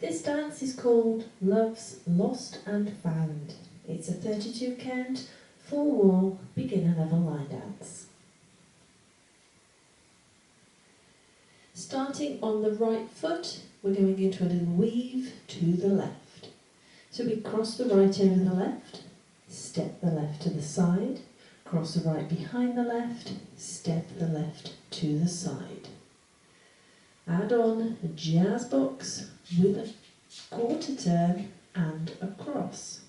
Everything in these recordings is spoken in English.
This dance is called Love's Lost and Found. It's a 32 count, full wall, beginner level line dance. Starting on the right foot, we're going into a little weave to the left. So we cross the right over the left, step the left to the side, cross the right behind the left, step the left to the side. Add on a jazz box with a quarter turn and a cross.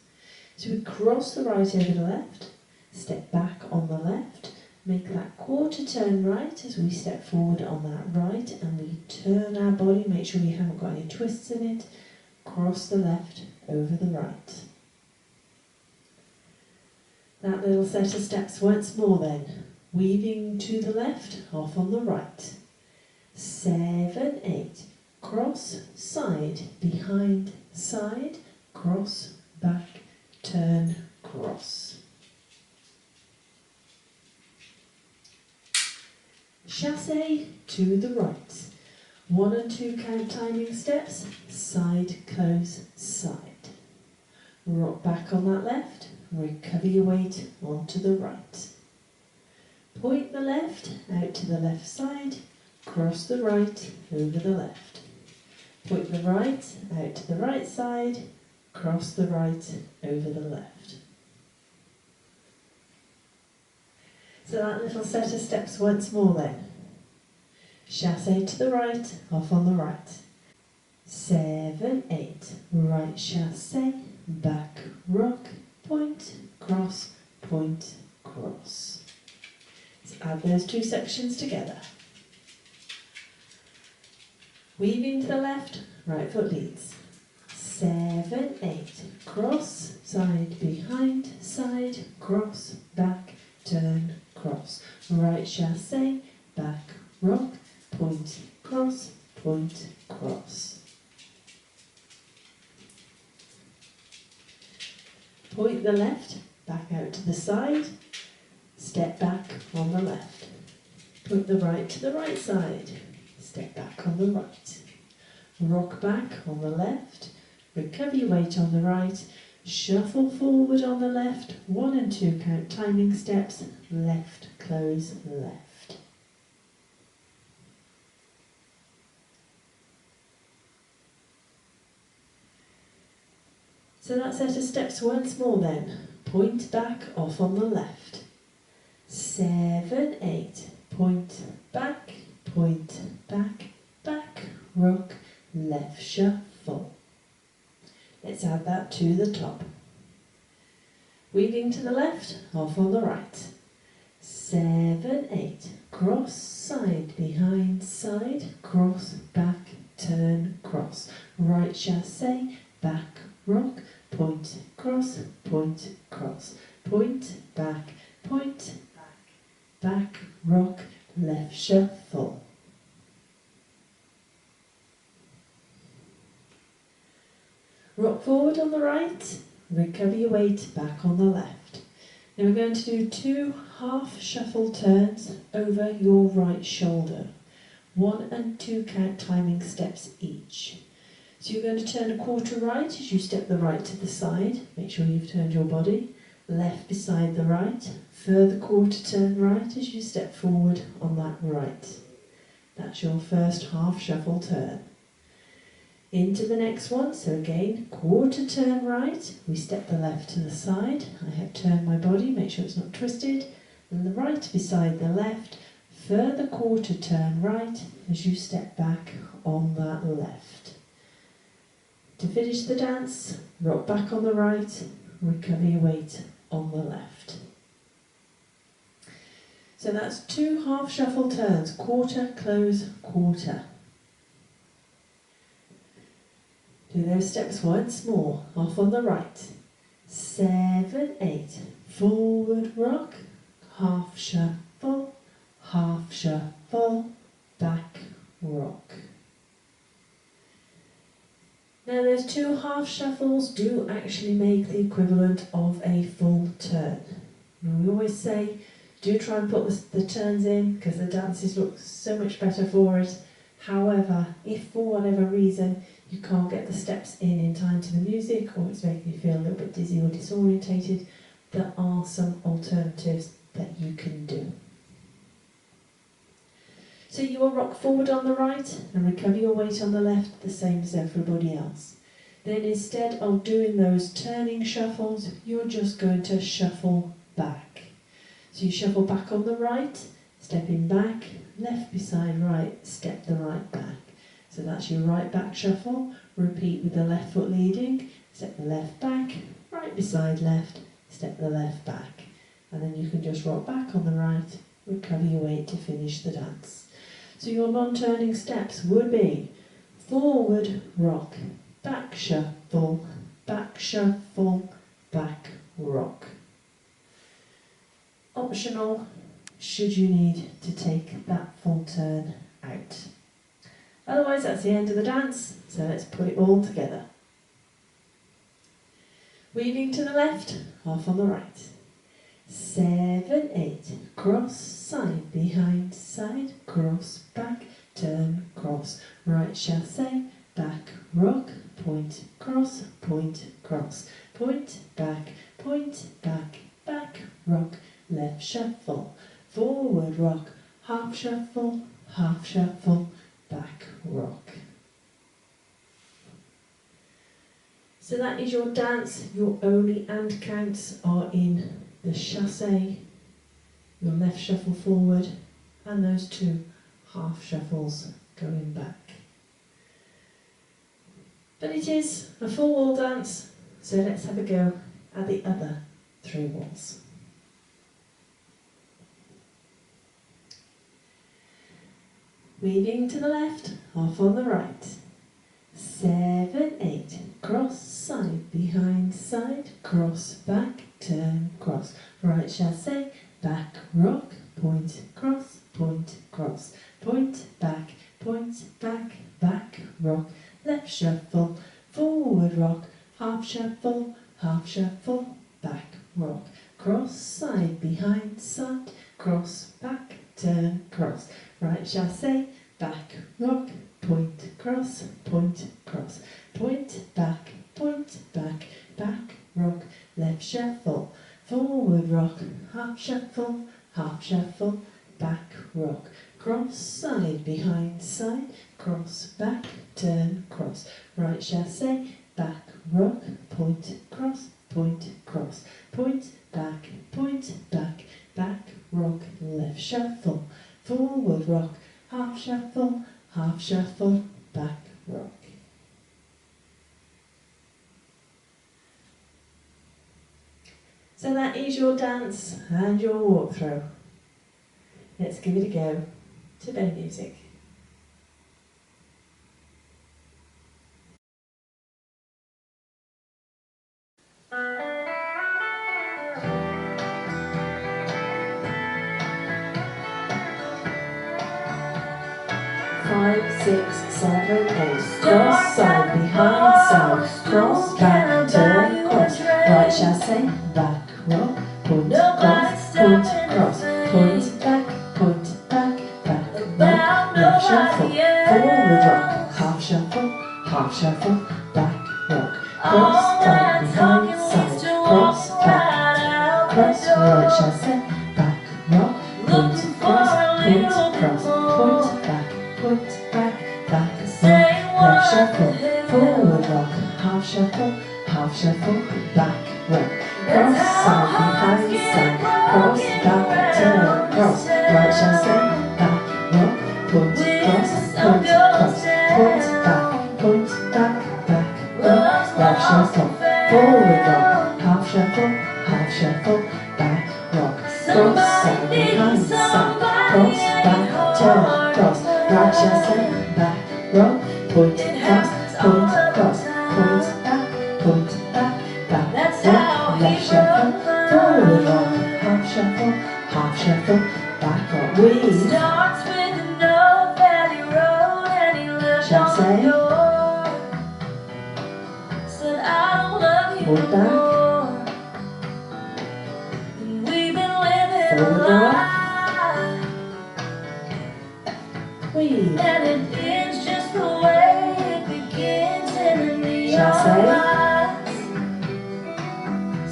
So we cross the right over the left, step back on the left, make that quarter turn right as we step forward on that right, and we turn our body, make sure we haven't got any twists in it, cross the left over the right. That little set of steps once more then. Weaving to the left, off on the right. 7, 8. Cross, side, behind, side, cross, back, turn, cross. Chassé to the right. 1 and 2 count timing steps, side, close, side. Rock back on that left, recover your weight onto the right. Point the left out to the left side, cross the right over the left. Point the right out to the right side, cross the right over the left. So that little set of steps once more then. Chassé to the right, off on the right. 7, 8. Right chassé, back rock, point, cross, cross. Let's add those two sections together. Weaving to the left, right foot leads. 7, 8. Cross, side, behind, side, cross, back, turn, cross. Right chassé, back, rock, point, cross, cross. Point the left, back out to the side, step back on the left. Point the right to the right side, step back on the right. Rock back on the left, recover your weight on the right, shuffle forward on the left, 1 and 2 count timing steps, left, close, left. So that set of steps once more then. Point back, off on the left. 7, 8. Point back, back, rock, left shuffle. Let's add that to the top. Weaving to the left, off on the right. 7, 8. Cross, side, behind, side, cross, back, turn, cross. Right chassé, back, rock, point, cross, point, back, back, rock, left shuffle. Rock forward on the right, recover your weight back on the left. Now we're going to do 2 half shuffle turns over your right shoulder. 1 and 2 count timing steps each. So you're going to turn a quarter right as you step the right to the side. Make sure you've turned your body. Left beside the right. Further quarter turn right as you step forward on that right. That's your first half shuffle turn. Into the next one. So again, quarter turn right. We step the left to the side. I have turned my body. Make sure it's not twisted. And the right beside the left. Further quarter turn right as you step back on that left. To finish the dance, rock back on the right, recover your weight on the left. So that's 2 half shuffle turns, quarter, close, quarter. Do those steps once more, off on the right. 7, 8, forward rock, half shuffle, back rock. Now those 2 half shuffles do actually make the equivalent of a full turn. And we always say, do try and put the turns in because the dances look so much better for it. However, if for whatever reason you can't get the steps in time to the music, or it's making you feel a little bit dizzy or disorientated, there are some alternatives that you can do. So you will rock forward on the right and recover your weight on the left, the same as everybody else. Then instead of doing those turning shuffles, you're just going to shuffle back. So you shuffle back on the right, stepping back, left beside right, step the right back. So that's your right back shuffle. Repeat with the left foot leading, step the left back, right beside left, step the left back. And then you can just rock back on the right, recover your weight to finish the dance. So your non-turning steps would be forward rock, back shuffle, back shuffle, back rock. Optional, should you need to take that full turn out. Otherwise, that's the end of the dance, so let's put it all together. Weaving to the left, half on the right. 7, 8, cross, side, behind, side, cross, back, turn, cross, right chassé, back, rock, point, cross, point, cross, point, back, back, rock, left shuffle, forward rock, half shuffle, back rock. So that is your dance. Your only and counts are in the chassé, your left shuffle forward, and those 2 half shuffles going back. But it is a full wall dance, so let's have a go at the other 3 walls. Weaving to the left, half on the right. 7, 8, cross, side, behind, side, cross, back, turn, cross, right chassé, back, rock, point, cross, point, cross, point, back, back, rock, left shuffle, forward rock, half shuffle, back, rock, cross, side, behind, side, cross, back, turn, cross, right chassé, back, rock, point, cross, point, back, rock, left shuffle, forward rock, half shuffle, back, rock, cross, side, behind, side, cross, back, turn, cross, right chassé, back, rock, point, cross, point, back, rock, left shuffle, forward rock, half shuffle, back, rock. So that is your dance and your walkthrough. Let's give it a go to belly music. Five, 6, 7, 8. Cross, side, behind, side. Cross, back, turn, cross. Right chassé, back, rock. Point, cross, point, back, back, rock. Left shuffle, forward rock. Half shuffle, back, rock. Cross, back, behind, side. Cross, back, cross. Right chassé, back, rock. Point, cross, point, back, left shuffle, forward rock, half shuffle, back rock, cross, side, behind, side, cross, back, turn, cross, right chassé, back rock, point, cross, point, back, rock, left shuffle, forward rock, half shuffle, back rock, cross, side, behind, side, cross, back, turn, cross, right chassé, back rock, point, cross, point, back, rock, left shuffle, forward rock, half shuffle, back rock. Weave. Starts with an old valley road and he left on the door. Said I don't love you anymore. And we've been living a lie. Weave. And it is say?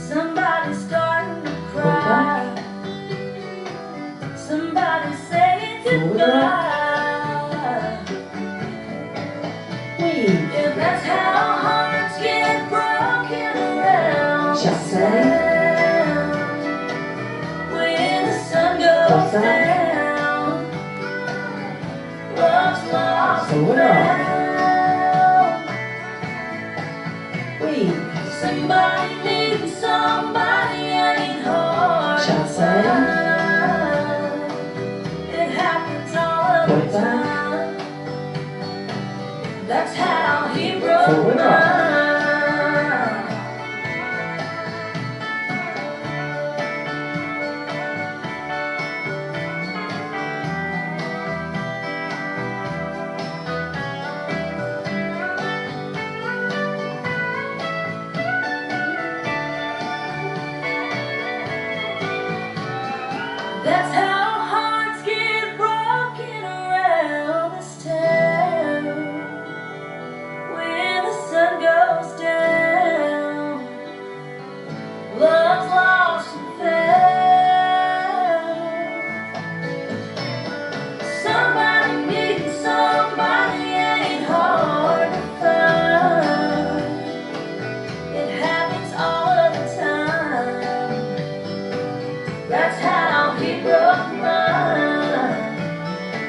Somebody's starting to cry. Somebody's saying goodbye. Weave. If that's how hearts get broken around. Chasse. When the sun goes down. Love's lost Forward and rock. found. Weave. Somebody needs somebody ain't hard to Chasse. find. It happens all of the Point back. time. That's how he broke Forward rock. mine. That's how hearts get broken around this town. When the sun goes down, love's lost and found. Somebody needs somebody ain't hard to find. It happens all of the time. That's how he broke mine.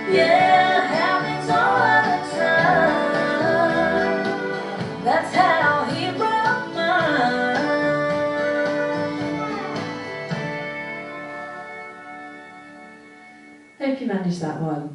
Yeah, it happens all of the time. That's how he broke mine. Hope you managed that one.